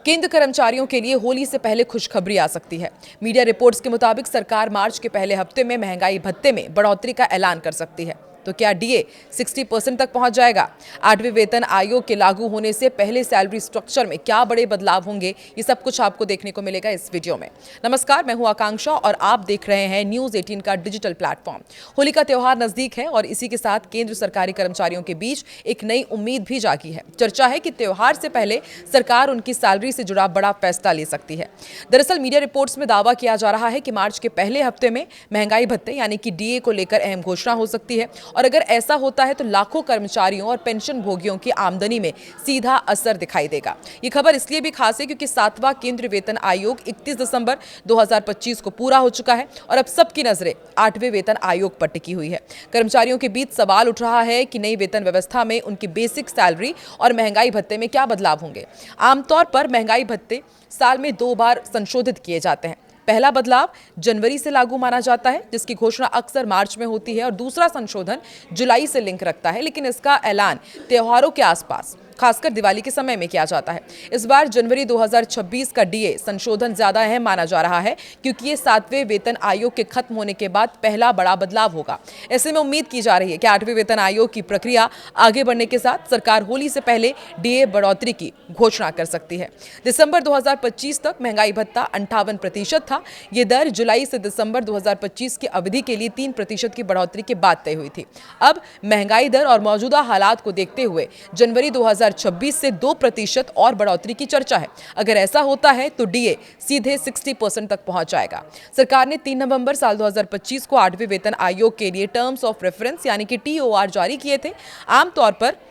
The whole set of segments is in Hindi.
केंद्र कर्मचारियों के लिए होली से पहले खुशखबरी आ सकती है। मीडिया रिपोर्ट्स के मुताबिक सरकार मार्च के पहले हफ्ते में महंगाई भत्ते में बढ़ोतरी का ऐलान कर सकती है। तो क्या डीए 60% तक पहुंच जाएगा? 8वें वेतन आयोग के लागू होने से पहले सैलरी स्ट्रक्चर में क्या बड़े बदलाव होंगे, ये सब कुछ आपको देखने को मिलेगा इस वीडियो में। नमस्कार, मैं हूं आकांक्षा और आप देख रहे हैं न्यूज 18 का डिजिटल प्लेटफॉर्म। होली का त्योहार नजदीक है और इसी के साथ केंद्र सरकारी कर्मचारियों के बीच एक नई उम्मीद भी जागी है। चर्चा है कि त्योहार से पहले सरकार उनकी सैलरी से जुड़ा बड़ा फैसला ले सकती है। दरअसल मीडिया रिपोर्ट्स में दावा किया जा रहा है कि मार्च के पहले हफ्ते में महंगाई भत्ते यानी कि डीए को लेकर अहम घोषणा हो सकती है और अगर ऐसा होता है तो लाखों कर्मचारियों और पेंशन भोगियों की आमदनी में सीधा असर दिखाई देगा। ये खबर इसलिए भी खास है क्योंकि 7वां केंद्रीय वेतन आयोग 31 दिसंबर 2025 को पूरा हो चुका है और अब सबकी नजरें 8वें वेतन आयोग पर टिकी हुई है। कर्मचारियों के बीच सवाल उठ रहा है कि नई वेतन व्यवस्था में उनकी बेसिक सैलरी और महंगाई भत्ते में क्या बदलाव होंगे। आमतौर पर महंगाई भत्ते साल में 2 बार संशोधित किए जाते हैं। पहला बदलाव जनवरी से लागू माना जाता है, जिसकी घोषणा अक्सर मार्च में होती है, और दूसरा संशोधन जुलाई से लिंक रखता है, लेकिन इसका ऐलान त्योहारों के आसपास खासकर दिवाली के समय में किया जाता है। इस बार जनवरी 2026 का डीए संशोधन ज्यादा अहम माना जा रहा है क्योंकि ये 7वें वेतन आयोग के खत्म होने के बाद पहला बड़ा बदलाव होगा। ऐसे में उम्मीद की जा रही है कि 8वें वेतन आयोग की प्रक्रिया आगे बढ़ने के साथ सरकार होली से पहले डीए बढ़ोतरी की घोषणा कर सकती है। दिसंबर 2025 तक महंगाई भत्ता 58% था। ये दर जुलाई से दिसंबर 2025 की अवधि के लिए 3% की बढ़ोतरी के बाद तय हुई थी। अब महंगाई दर और मौजूदा हालात को देखते हुए जनवरी 2026 से 2% और बढ़ोतरी की चर्चा है। अगर ऐसा होता है तो डीए सीधे 60% तक पहुंच जाएगा। सरकार ने 3 नवंबर साल 2025 को 8वें वेतन आयोग के लिए टर्म्स ऑफ रेफरेंस यानी कि टीओआर जारी किए थे। आमतौर पर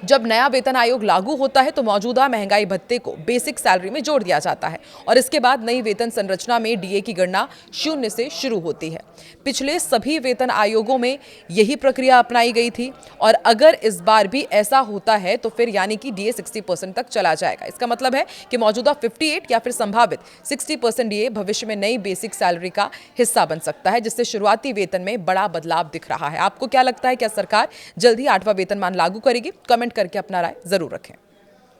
जब नया वेतन आयोग लागू होता है तो मौजूदा महंगाई भत्ते को बेसिक सैलरी में जोड़ दिया जाता है और इसके बाद नई वेतन संरचना में डीए की गणना 0 से शुरू होती है। पिछले सभी वेतन आयोगों में यही प्रक्रिया अपनाई गई थी और अगर इस बार भी ऐसा होता है तो फिर यानी कि डीए 60% तक चला जाएगा। इसका मतलब है कि मौजूदा 58 या फिर संभावित 60% डीए भविष्य में नई बेसिक सैलरी का हिस्सा बन सकता है, जिससे शुरुआती वेतन में बड़ा बदलाव दिख रहा है। आपको क्या लगता है, क्या सरकार जल्द ही 8वां वेतनमान लागू करेगी? कमेंट करके अपना राय जरूर रखें।